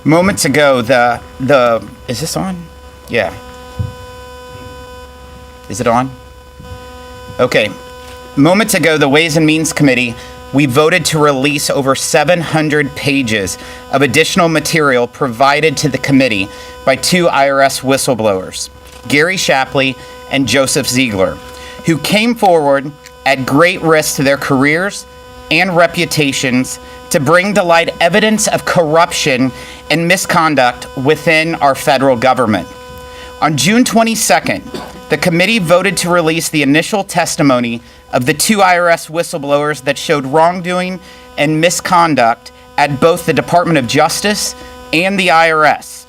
Moments ago, is this on? Yeah. Is it on? Okay. Moments ago, the Ways and Means Committee, we voted to release over 700 pages of additional material provided to the committee by two IRS whistleblowers, Gary Shapley and Joseph Ziegler, who came forward at great risk to their careers and reputations to bring to light evidence of corruption and misconduct within our federal government. On June 22nd, the committee voted to release the initial testimony of the two IRS whistleblowers that showed wrongdoing and misconduct at both the Department of Justice and the IRS.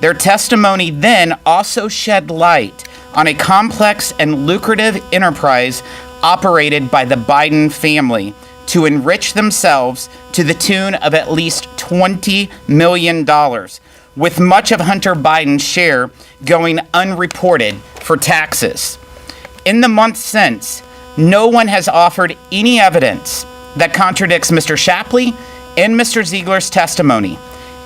Their testimony then also shed light on a complex and lucrative enterprise operated by the Biden family to enrich themselves to the tune of at least $20 million, with much of Hunter Biden's share going unreported for taxes. In the months since, no one has offered any evidence that contradicts Mr. Shapley and Mr. Ziegler's testimony.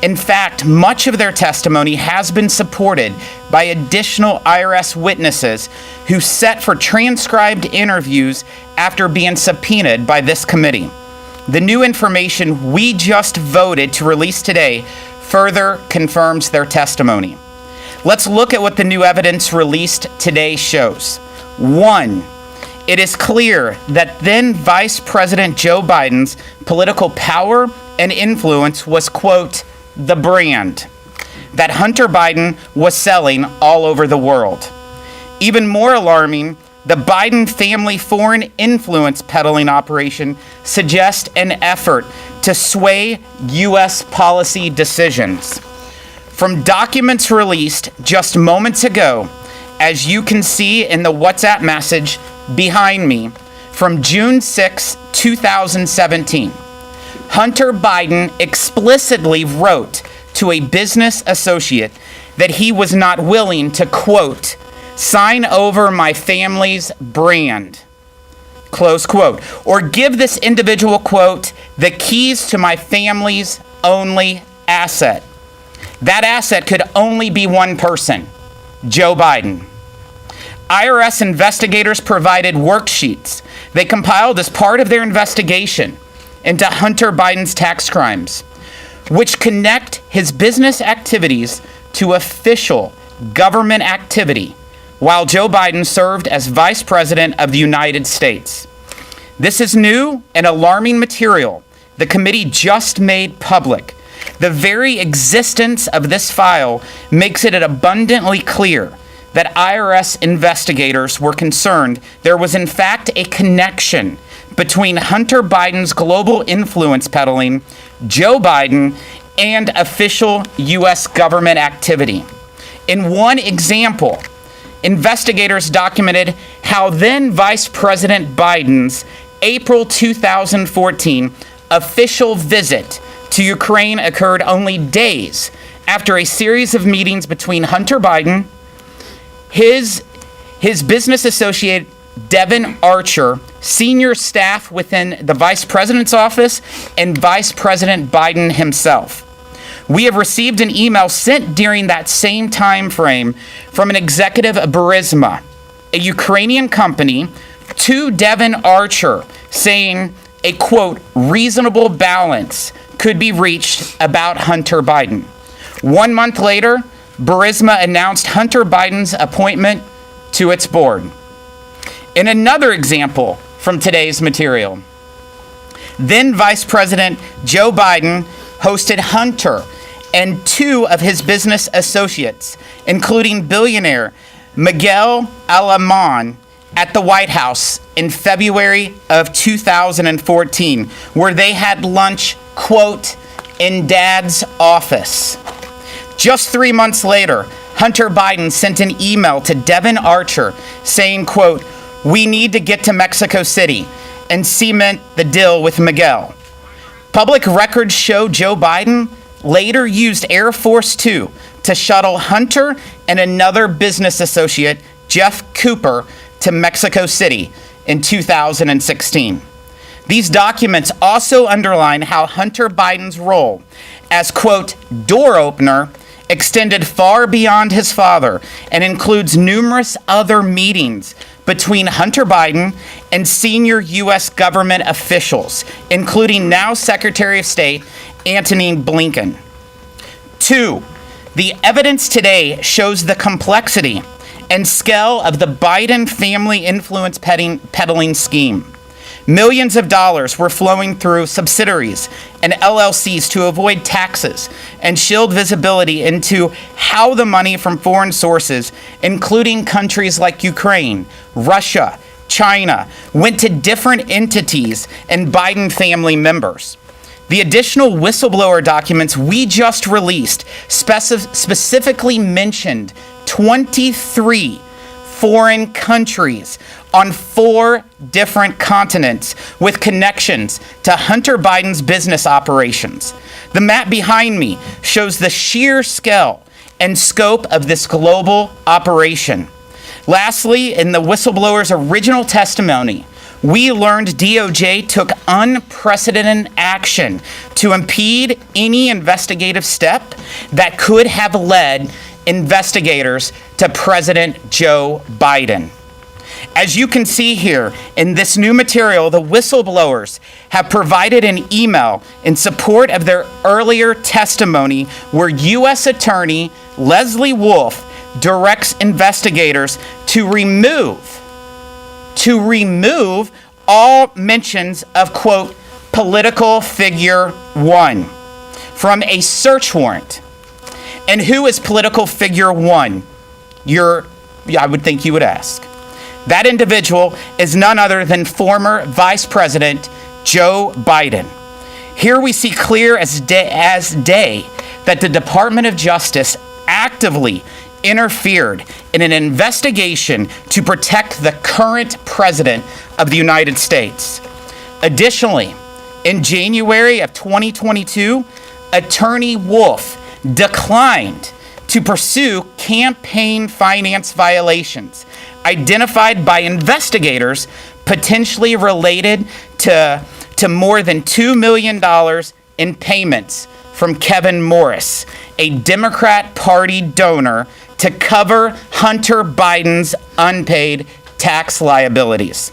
In fact, much of their testimony has been supported by additional IRS witnesses who set for transcribed interviews after being subpoenaed by this committee. The new information we just voted to release today further confirms their testimony. Let's look at what the new evidence released today shows. 1, it is clear that then Vice President Joe Biden's political power and influence was, quote, the brand that Hunter Biden was selling all over the world. Even more alarming, the Biden family foreign influence peddling operation suggests an effort to sway U.S. policy decisions. From documents released just moments ago, as you can see in the WhatsApp message behind me from June 6, 2017, Hunter Biden explicitly wrote to a business associate that he was not willing to, quote, sign over my family's brand, close quote, or give this individual, quote, the keys to my family's only asset. That asset could only be one person, Joe Biden. IRS investigators provided worksheets they compiled as part of their investigation into Hunter Biden's tax crimes, which connect his business activities to official government activity while Joe Biden served as Vice President of the United States. This is new and alarming material the committee just made public. The very existence of this file makes it abundantly clear that IRS investigators were concerned there was in fact a connection between Hunter Biden's global influence peddling, Joe Biden, and official U.S. government activity. In one example, investigators documented how then Vice President Biden's April 2014 official visit to Ukraine occurred only days after a series of meetings between Hunter Biden, his business associate Devin Archer, senior staff within the Vice President's office, and Vice President Biden himself. We have received an email sent during that same time frame from an executive of Burisma, a Ukrainian company, to Devin Archer, saying a, quote, reasonable balance could be reached about Hunter Biden. 1 month later, Burisma announced Hunter Biden's appointment to its board. In another example from today's material, then Vice President Joe Biden hosted Hunter and two of his business associates, including billionaire Miguel Alemán, at the White House in February of 2014, where they had lunch, quote, in Dad's office. Just 3 months later, Hunter Biden sent an email to Devin Archer saying, quote, we need to get to Mexico City and cement the deal with Miguel. Public records show Joe Biden later used Air Force Two to shuttle Hunter and another business associate, Jeff Cooper, to Mexico City in 2016. These documents also underline how Hunter Biden's role as, quote, door opener extended far beyond his father and includes numerous other meetings between Hunter Biden and senior U.S. government officials, including now Secretary of State Antony Blinken. 2, the evidence today shows the complexity and scale of the Biden family influence peddling scheme. Millions of dollars were flowing through subsidiaries and LLCs to avoid taxes and shield visibility into how the money from foreign sources, including countries like Ukraine, Russia, China, went to different entities and Biden family members. The additional whistleblower documents we just released specifically mentioned 23 foreign countries on 4 different continents with connections to Hunter Biden's business operations. The map behind me shows the sheer scale and scope of this global operation. Lastly, in the whistleblower's original testimony, we learned DOJ took unprecedented action to impede any investigative step that could have led investigators to President Joe Biden. As you can see here in this new material, the whistleblowers have provided an email in support of their earlier testimony where U.S. Attorney Leslie Wolf directs investigators to remove all mentions of, quote, political figure 1 from a search warrant. And who is political figure 1? I would think you would ask. That individual is none other than former Vice President Joe Biden. Here we see clear as day that the Department of Justice actively interfered in an investigation to protect the current president of the United States. Additionally, in January of 2022, Attorney Wolf declined to pursue campaign finance violations identified by investigators potentially related to more than $2 million in payments from Kevin Morris, a Democrat Party donor, to cover Hunter Biden's unpaid tax liabilities.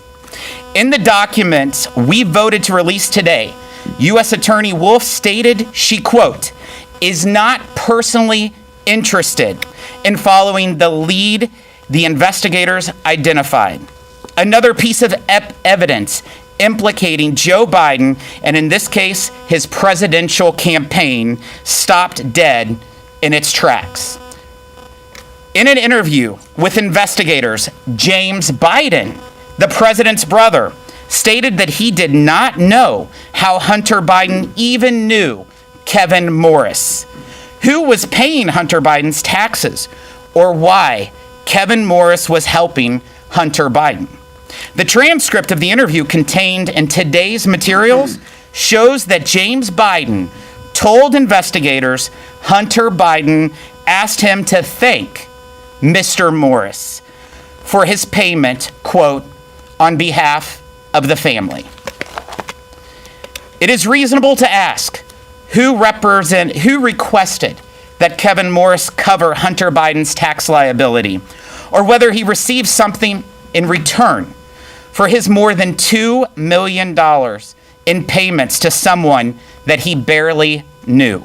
In the documents we voted to release today, U.S. Attorney Wolf stated she, quote, is not personally interested in following the lead the investigators identified. Another piece of evidence implicating Joe Biden, and in this case, his presidential campaign, stopped dead in its tracks. In an interview with investigators, James Biden, the president's brother, stated that he did not know how Hunter Biden even knew Kevin Morris, who was paying Hunter Biden's taxes, or why Kevin Morris was helping Hunter Biden. The transcript of the interview contained in today's materials shows that James Biden told investigators Hunter Biden asked him to thank Mr. Morris for his payment, quote, on behalf of the family. It is reasonable to ask who requested that Kevin Morris cover Hunter Biden's tax liability, or whether he received something in return for his more than $2 million in payments to someone that he barely knew.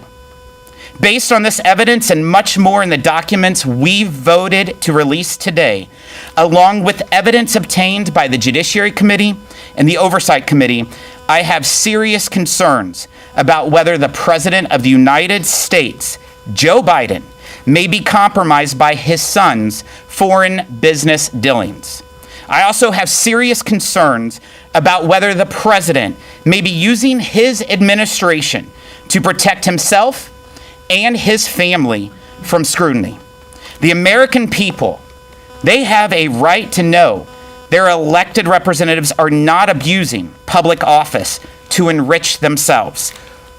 Based on this evidence and much more in the documents we voted to release today, along with evidence obtained by the Judiciary Committee and the Oversight Committee, I have serious concerns about whether the President of the United States, Joe Biden, may be compromised by his son's foreign business dealings. I also have serious concerns about whether the president may be using his administration to protect himself and his family from scrutiny. The American people, they have a right to know their elected representatives are not abusing public office to enrich themselves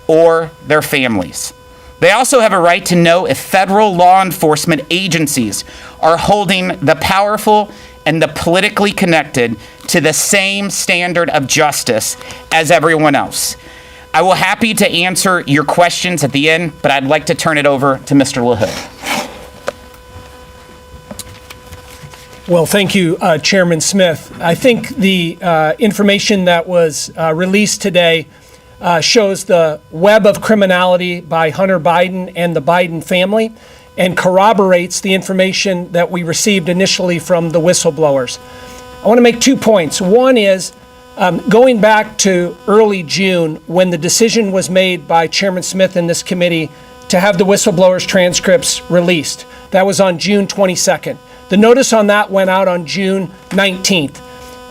or their families. They also have a right to know if federal law enforcement agencies are holding the powerful and the politically connected to the same standard of justice as everyone else. I will happy to answer your questions at the end, but I'd like to turn it over to Mr. LaHood. Well, thank you, Chairman Smith. I think the information that was released today shows the web of criminality by Hunter Biden and the Biden family and corroborates the information that we received initially from the whistleblowers. I want to make 2 points. One is going back to early June when the decision was made by Chairman Smith and this committee to have the whistleblowers' transcripts released. That was on June 22nd. The notice on that went out on June 19th.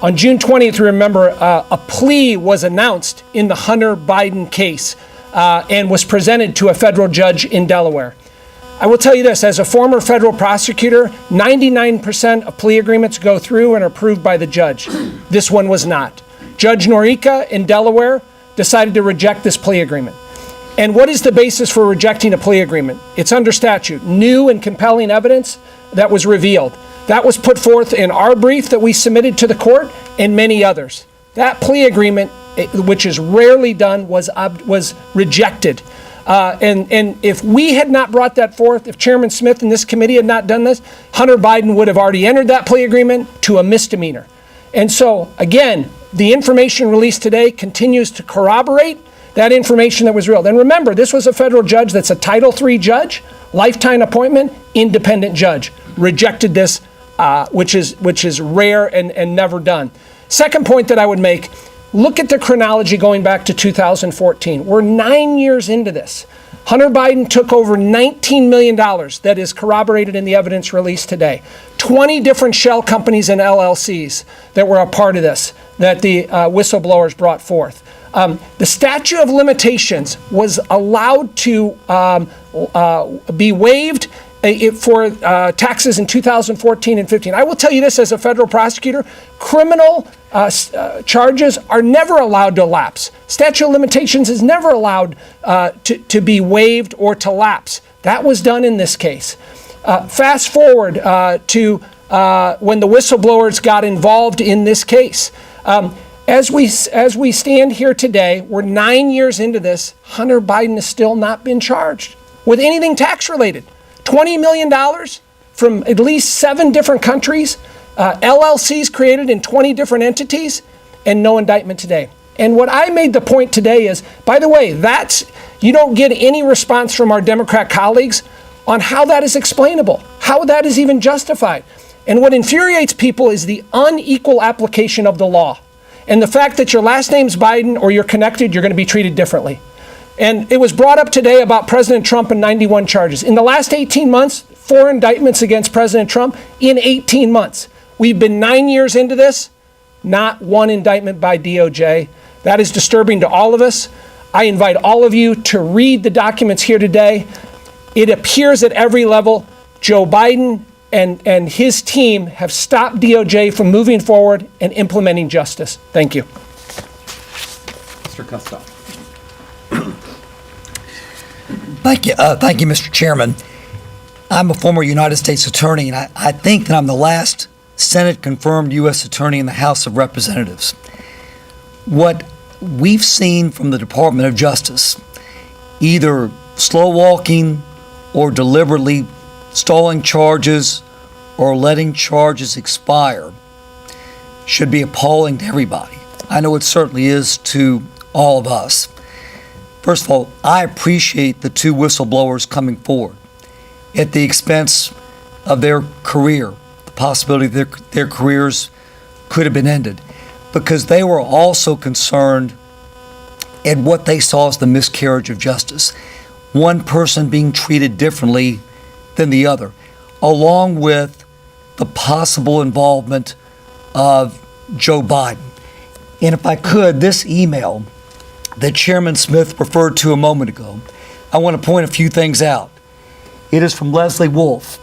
On June 20th, remember, a plea was announced in the Hunter Biden case and was presented to a federal judge in Delaware. I will tell you this, as a former federal prosecutor, 99% of plea agreements go through and are approved by the judge. This one was not. Judge Norica in Delaware decided to reject this plea agreement. And what is the basis for rejecting a plea agreement? It's under statute, new and compelling evidence that was revealed. That was put forth in our brief that we submitted to the court and many others. That plea agreement, which is rarely done, was rejected. And if we had not brought that forth, if Chairman Smith and this committee had not done this, Hunter Biden would have already entered that plea agreement to a misdemeanor. And so, again, the information released today continues to corroborate that information that was real. And remember, this was a federal judge that's a Title III judge, lifetime appointment, independent judge. Rejected this, which is rare and never done. Second point that I would make, look at the chronology going back to 2014. We're 9 years into this. Hunter Biden took over $19 million that is corroborated in the evidence released today. 20 different shell companies and LLCs that were a part of this that the whistleblowers brought forth. The statute of limitations was allowed to be waived for taxes in 2014 and 15. I will tell you this as a federal prosecutor, criminal charges are never allowed to lapse. Statute of limitations is never allowed to be waived or to lapse. That was done in this case. Fast forward to when the whistleblowers got involved in this case. As we stand here today, we're 9 years into this, Hunter Biden has still not been charged with anything tax-related. $20 million from at least 7 different countries, LLCs created in 20 different entities, and no indictment today. And what I made the point today is, by the way, you don't get any response from our Democrat colleagues on how that is explainable, how that is even justified. And what infuriates people is the unequal application of the law. And the fact that your last name's Biden or you're connected, you're going to be treated differently. And it was brought up today about President Trump and 91 charges. In the last 18 months, 4 indictments against President Trump in 18 months. We've been 9 years into this, not one indictment by DOJ. That is disturbing to all of us. I invite all of you to read the documents here today. It appears at every level, Joe Biden and his team have stopped DOJ from moving forward and implementing justice. Thank you. Mr. Costello. Thank you, Mr. Chairman. I'm a former United States attorney, and I think that I'm the last Senate-confirmed U.S. attorney in the House of Representatives. What we've seen from the Department of Justice, either slow-walking or deliberately stalling charges or letting charges expire, should be appalling to everybody. I know it certainly is to all of us. First of all, I appreciate the 2 whistleblowers coming forward at the expense of their career, the possibility that their careers could have been ended, because they were also concerned at what they saw as the miscarriage of justice. One person being treated differently than the other, along with the possible involvement of Joe Biden. And if I could, this email that Chairman Smith referred to a moment ago, I want to point a few things out. It is from Leslie Wolf.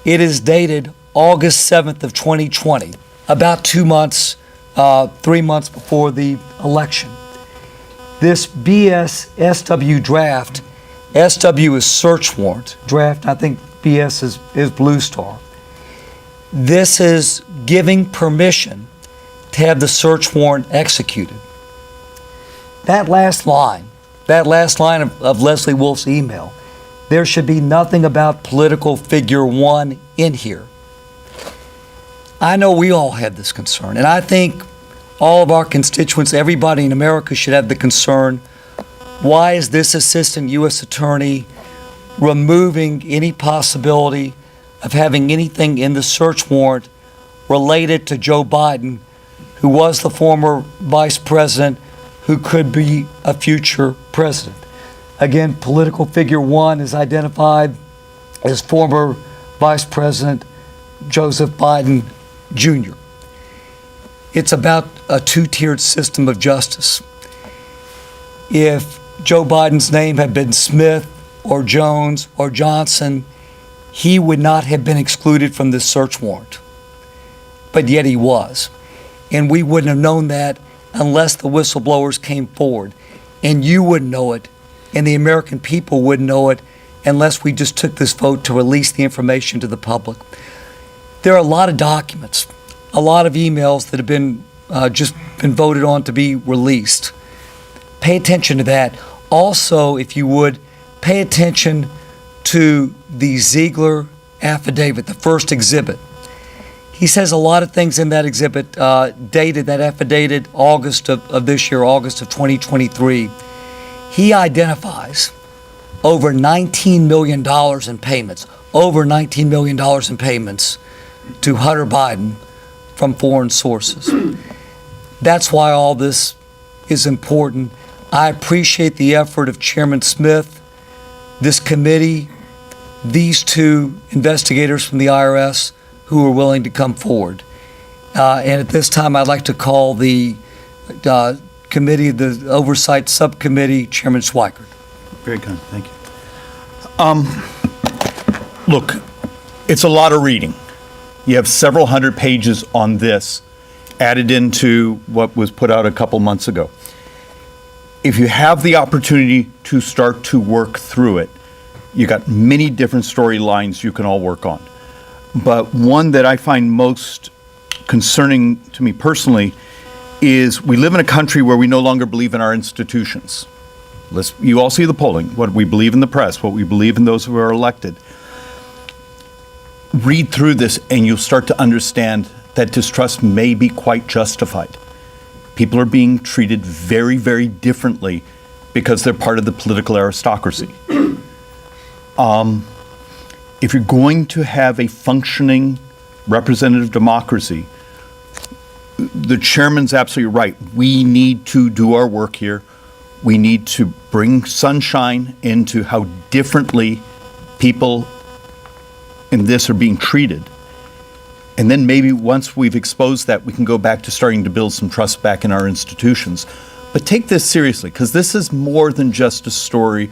It is dated August 7th of 2020, about 2 months, 3 months before the election. This BSSW draft SW is search warrant. Draft, I think BS is Blue Star. This is giving permission to have the search warrant executed. That last line of Leslie Wolf's email, there should be nothing about political figure one in here. I know we all have this concern, and I think all of our constituents, everybody in America should have the concern, why is this assistant U.S. attorney removing any possibility of having anything in the search warrant related to Joe Biden, who was the former vice president, who could be a future president. Again, political figure one is identified as former Vice President Joseph Biden Jr. It's about a two-tiered system of justice. If Joe Biden's name had been Smith or Jones or Johnson, he would not have been excluded from this search warrant. But yet he was. And we wouldn't have known that unless the whistleblowers came forward. And you wouldn't know it, and the American people wouldn't know it unless we just took this vote to release the information to the public. There are a lot of documents, a lot of emails that have been just been voted on to be released. Pay attention to that. Also, if you would, pay attention to the Ziegler affidavit, the first exhibit. He says a lot of things in that exhibit, dated August of this year, August of 2023. He identifies over $19 million in payments, to Hunter Biden from foreign sources. That's why all this is important. I appreciate the effort of Chairman Smith, this committee, these two investigators from the IRS who are willing to come forward. And at this time, I'd like to call the committee, the Oversight Subcommittee, Chairman Schweikert. Very kind, thank you. Look, it's a lot of reading. You have several hundred pages on this added into what was put out a couple months ago. If you have the opportunity to start to work through it, you got many different storylines you can all work on. But one that I find most concerning to me personally is we live in a country where we no longer believe in our institutions. You all see the polling, what we believe in the press, what we believe in those who are elected. Read through this and you'll start to understand that distrust may be quite justified. People are being treated very, very differently because they're part of the political aristocracy. If you're going to have a functioning representative democracy, the chairman's absolutely right. We need to do our work here. We need to bring sunshine into how differently people in this are being treated. And then maybe once we've exposed that, we can go back to starting to build some trust back in our institutions. But take this seriously, because this is more than just a story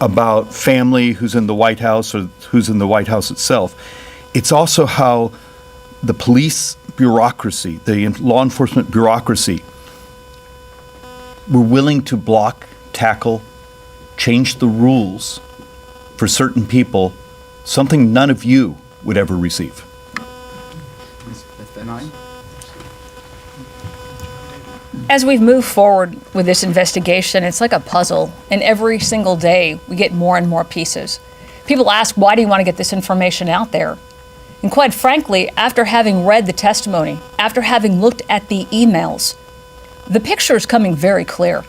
about family who's in the White House or who's in the White House itself. It's also how the police bureaucracy, the law enforcement bureaucracy, were willing to block, tackle, change the rules for certain people, something none of you would ever receive. As we've moved forward with this investigation, it's like a puzzle, and every single day we get more and more pieces. People ask, why do you want to get this information out there? And quite frankly, after having read the testimony, after having looked at the emails, the picture is coming very clear.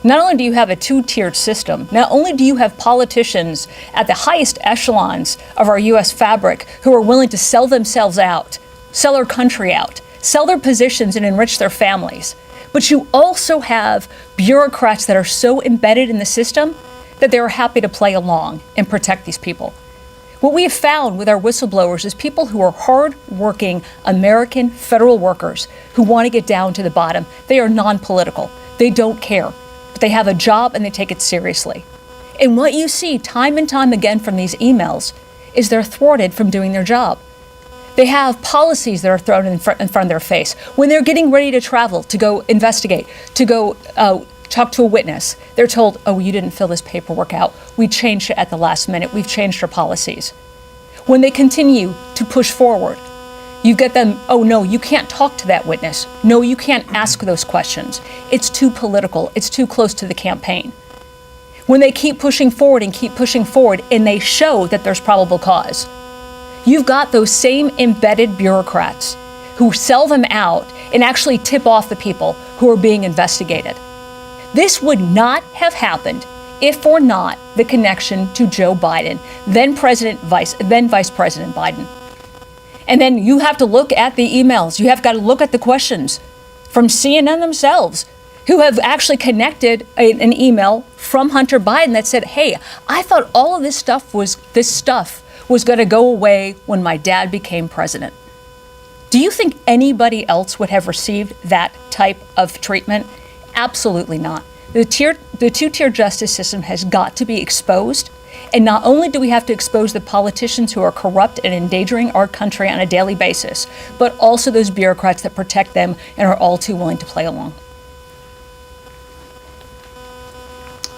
Not only do you have a two-tiered system, not only do you have politicians at the highest echelons of our U.S. fabric who are willing to sell themselves out, sell our country out, sell their positions and enrich their families, but you also have bureaucrats that are so embedded in the system that they are happy to play along and protect these people. What we have found with our whistleblowers is people who are hard-working American federal workers who want to get down to the bottom. They are non-political. They don't care. But they have a job and they take it seriously. And what you see time and time again from these emails is they're thwarted from doing their job. They have policies that are thrown in front of their face. When they're getting ready to travel, to go investigate, to go talk to a witness, they're told, oh, you didn't fill this paperwork out. We changed it at the last minute. We've changed our policies. When they continue to push forward, you get them, oh, no, you can't talk to that witness. No, you can't ask those questions. It's too political. It's too close to the campaign. When they keep pushing forward and they show that there's probable cause, you've got those same embedded bureaucrats who sell them out and actually tip off the people who are being investigated. This would not have happened if for not the connection to Joe Biden, then Vice President Biden. And then you have to look at the emails. You have got to look at the questions from CNN themselves, who have actually connected an email from Hunter Biden that said, hey, I thought all of this stuff was going to go away when my dad became president. Do you think anybody else would have received that type of treatment? Absolutely not. The two-tier justice system has got to be exposed. And not only do we have to expose the politicians who are corrupt and endangering our country on a daily basis, but also those bureaucrats that protect them and are all too willing to play along.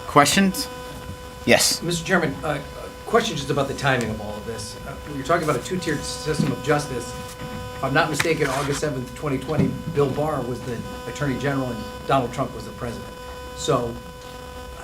Questions? Yes. Mr. Chairman, question just about the timing of all of this. You're talking about a two-tiered system of justice. If I'm not mistaken, August 7th, 2020, Bill Barr was the Attorney General and Donald Trump was the President. So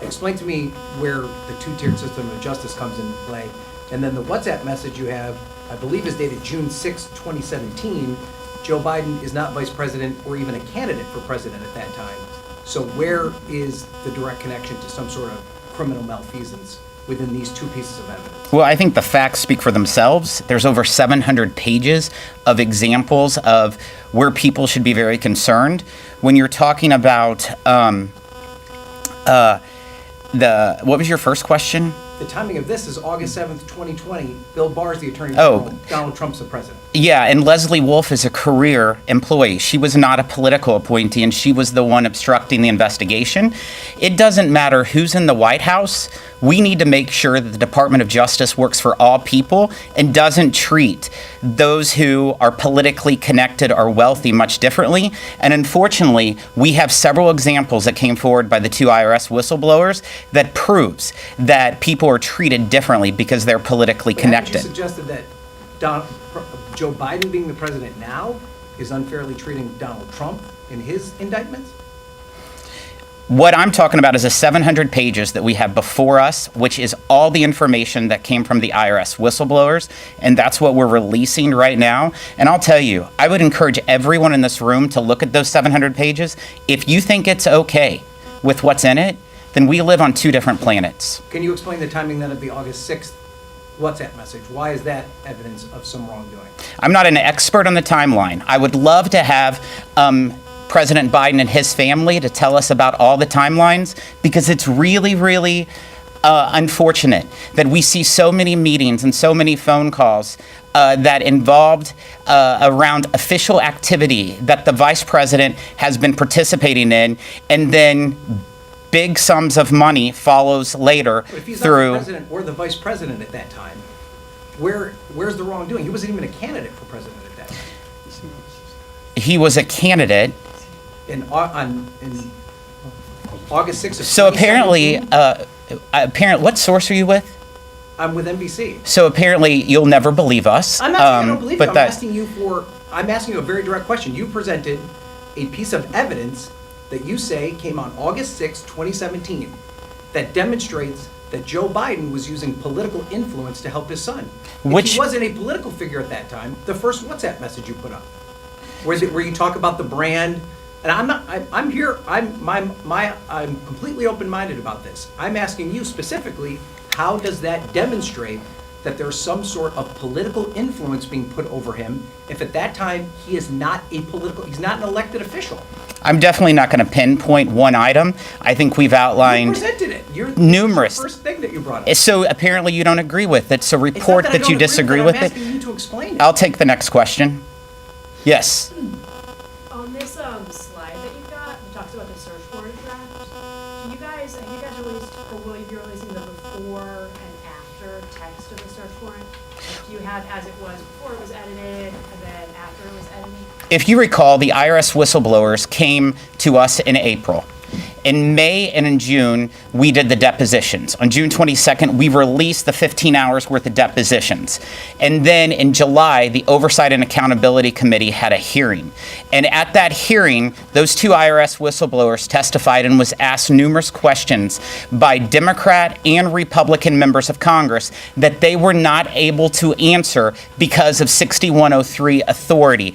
explain to me where the two-tiered system of justice comes into play. And then the WhatsApp message you have, I believe is dated June 6, 2017. Joe Biden is not vice president or even a candidate for president at that time. So where is the direct connection to some sort of criminal malfeasance within these two pieces of evidence? Well, I think the facts speak for themselves. There's over 700 pages of examples of where people should be very concerned. When you're talking about what was your first question? The timing of this is August 7th, 2020. Bill Barr is the Attorney General. Donald Trump's the President. Yeah, and Leslie Wolf is a career employee. She was not a political appointee, and she was the one obstructing the investigation. It doesn't matter who's in the White House. We need to make sure that the Department of Justice works for all people and doesn't treat those who are politically connected or wealthy much differently. And unfortunately, we have several examples that came forward by the two IRS whistleblowers that proves that people are treated differently because they're politically connected. You suggested that Joe Biden being the president now is unfairly treating Donald Trump in his indictments? What I'm talking about is the 700 pages that we have before us, which is all the information that came from the IRS whistleblowers, and that's what we're releasing right now. And I'll tell you, I would encourage everyone in this room to look at those 700 pages. If you think it's okay with what's in it, then we live on two different planets. Can you explain the timing then of the August 6th WhatsApp message? Why is that evidence of some wrongdoing? I'm not an expert on the timeline. I would love to have President Biden and his family to tell us about all the timelines, because it's really, really unfortunate that we see so many meetings and so many phone calls that involved around official activity that the vice president has been participating in, and then big sums of money follows later But if he's through. not the president or the vice president at that time, where's the wrongdoing? He wasn't even a candidate for president at that time. He was a candidate. In August 6th of So apparently, 2017, what source are you with? I'm with NBC. So apparently, you'll never believe us. I'm not saying I don't believe you. but that- I'm asking you a very direct question. You presented a piece of evidence that you say came on August 6, 2017, that demonstrates that Joe Biden was using political influence to help his son. If he wasn't a political figure at that time, the first WhatsApp message you put up, where you talk about the brand, and I'm here, I'm completely open-minded about this. I'm asking you specifically, how does that demonstrate that there's some sort of political influence being put over him if at that time he is not he's not an elected official? I'm definitely not going to pinpoint one item. I think we've outlined You presented it. numerous. The first thing that you brought up. So apparently you don't agree with it. So It's not report I that don't you agree disagree I'm with it. asking you to explain it. I'll take the next question. Yes. On this slide that you've got, it talks about the search warrant draft. Have you guys released, or will you be releasing the before and after text of the search warrant? Like, do you have as it was before it was edited, and then after it was edited? If you recall, the IRS whistleblowers came to us in April, In May and in June, we did the depositions. On June 22nd, we released the 15 hours worth of depositions. And then in July, the Oversight and Accountability Committee had a hearing. And at that hearing, those two IRS whistleblowers testified and was asked numerous questions by Democrat and Republican members of Congress that they were not able to answer because of 6103 authority,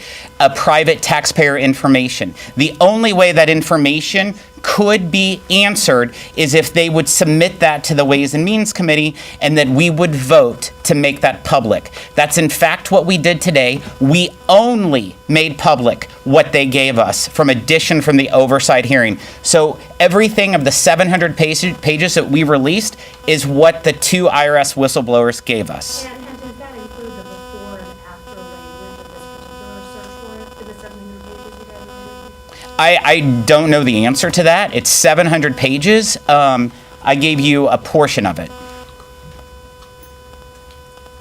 private taxpayer information. The only way that information could be answered is if they would submit that to the Ways and Means Committee and that we would vote to make that public. That's in fact what we did today. We only made public what they gave us from addition from the oversight hearing. So everything of the 700 pages that we released is what the two IRS whistleblowers gave us. And does that include the before and after language of this particular search warrant in the 700 pages you guys released? I don't know the answer to that. It's 700 pages. I gave you a portion of it.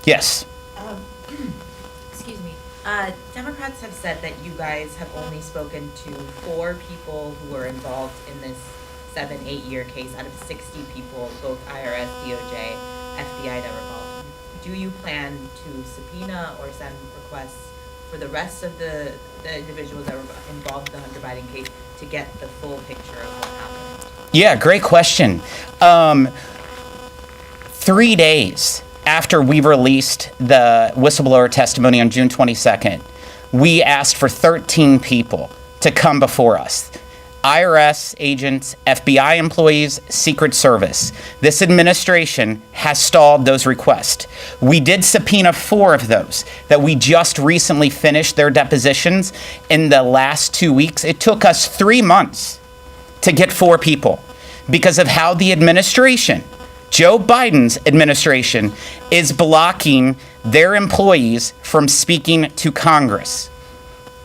Yes. Excuse me. Democrats have said that you guys have only spoken to 4 people who were involved in this 7-8 year case out of 60 people, both IRS, DOJ, FBI that were involved. Do you plan to subpoena or send requests for the rest of the individuals that were involved in the Hunter Biden case to get the full picture of what happened? Yeah, great question. 3 days after we released the whistleblower testimony on June 22nd, we asked for 13 people to come before us. IRS agents, FBI employees, Secret Service. This administration has stalled those requests. We did subpoena 4 of those that we just recently finished their depositions in the last 2 weeks. It took us 3 months to get 4 people because of how the administration, Joe Biden's administration, is blocking their employees from speaking to Congress.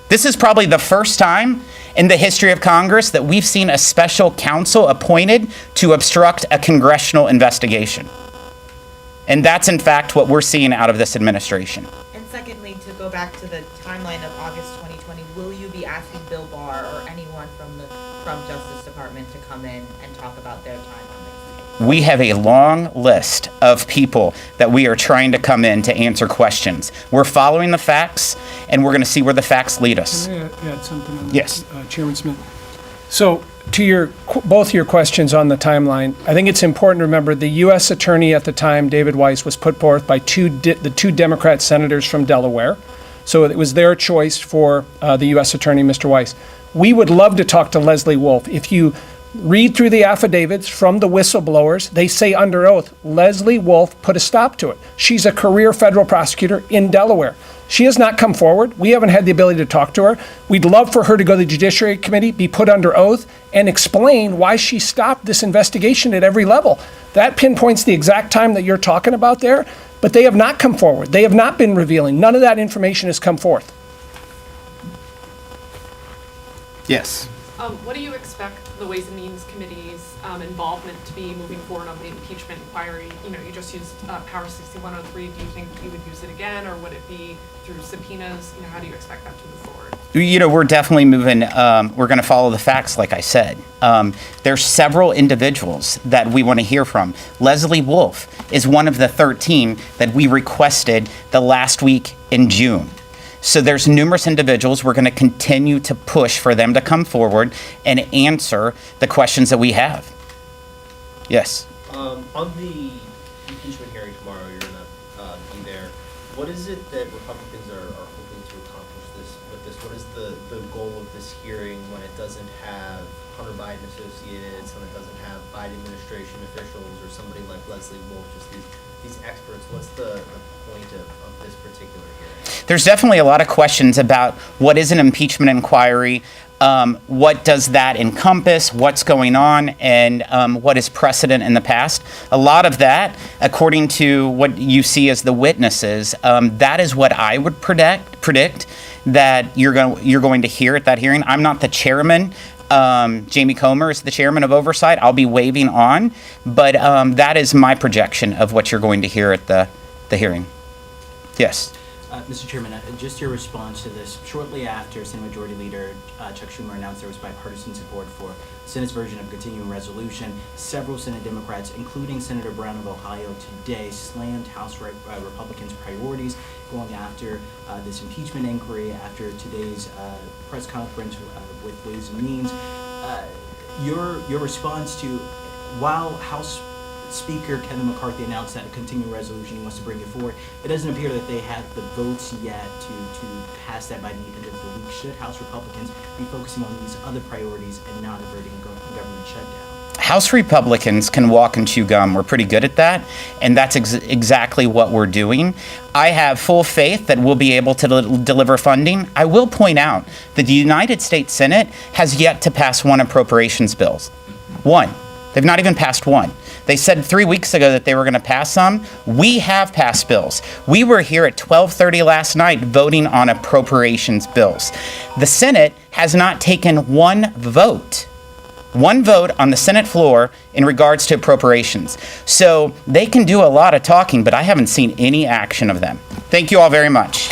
This is probably the first time in the history of Congress that we've seen a special counsel appointed to obstruct a congressional investigation. And that's in fact what we're seeing out of this administration. And secondly, to go back to the timeline of August 2020, will you be asking Bill Barr or anyone from the Trump Justice Department to come in and talk about their time on this case? We have a long list of people that we are trying to come in to answer questions. We're following the facts, and we're going to see where the facts lead us. Can I add something on that? Yes. Chairman Smith. So to both your questions on the timeline, I think it's important to remember the U.S. attorney at the time, David Weiss, was put forth by the 2 Democrat senators from Delaware. So it was their choice for the U.S. attorney, Mr. Weiss. We would love to talk to Leslie Wolf. If you read through the affidavits from the whistleblowers, they say under oath, Leslie Wolf put a stop to it. She's a career federal prosecutor in Delaware. She has not come forward. We haven't had the ability to talk to her. We'd love for her to go to the Judiciary Committee, be put under oath, and explain why she stopped this investigation at every level. That pinpoints the exact time that you're talking about there, but they have not come forward. They have not been revealing. None of that information has come forth. Yes. What do you expect the Ways and Means Committee's involvement to be moving forward on the impeachment inquiry? You know, you just used Power 6103. Do you think you would use it again, or would it be through subpoenas? You know, how do you expect that to move forward? You know, we're definitely moving, we're going to follow the facts, like I said. There's several individuals that we want to hear from. Leslie Wolf is one of the 13 that we requested the last week in June. So there's numerous individuals. We're going to continue to push for them to come forward and answer the questions that we have. Yes. On the impeachment hearing tomorrow, you're going to be there. What is it that Republicans are hoping to accomplish with this? What is the goal of this hearing when it doesn't have Hunter Biden associates, when it doesn't have Biden administration officials or somebody like Leslie Wolf, just these experts? What's the point of this particular hearing? There's definitely a lot of questions about what is an impeachment inquiry, what does that encompass, what's going on, and what is precedent in the past. A lot of that, according to what you see as the witnesses, that is what I would predict that you're going to hear at that hearing. I'm not the chairman. Jamie Comer is the chairman of Oversight. I'll be waving on, but that is my projection of what you're going to hear at the hearing. Yes. Mr. Chairman, just your response to this. Shortly after Senate Majority Leader Chuck Schumer announced there was bipartisan support for the Senate's version of a continuing resolution, several Senate Democrats, including Senator Brown of Ohio, today slammed House Republicans' priorities going after this impeachment inquiry after today's press conference with Ways and Means. Your response to, while House Speaker Kevin McCarthy announced that a continuing resolution, he wants to bring it forward, it doesn't appear that they have the votes yet to pass that by the end of the week. Should House Republicans be focusing on these other priorities and not averting a government shutdown? House Republicans can walk and chew gum. We're pretty good at that, and that's exactly what we're doing. I have full faith that we'll be able to deliver funding. I will point out that the United States Senate has yet to pass one appropriations bill. One. They've not even passed one. They said 3 weeks ago that they were going to pass some. We have passed bills. We were here at 12:30 last night voting on appropriations bills. The Senate has not taken one vote on the Senate floor in regards to appropriations. So they can do a lot of talking, but I haven't seen any action of them. Thank you all very much.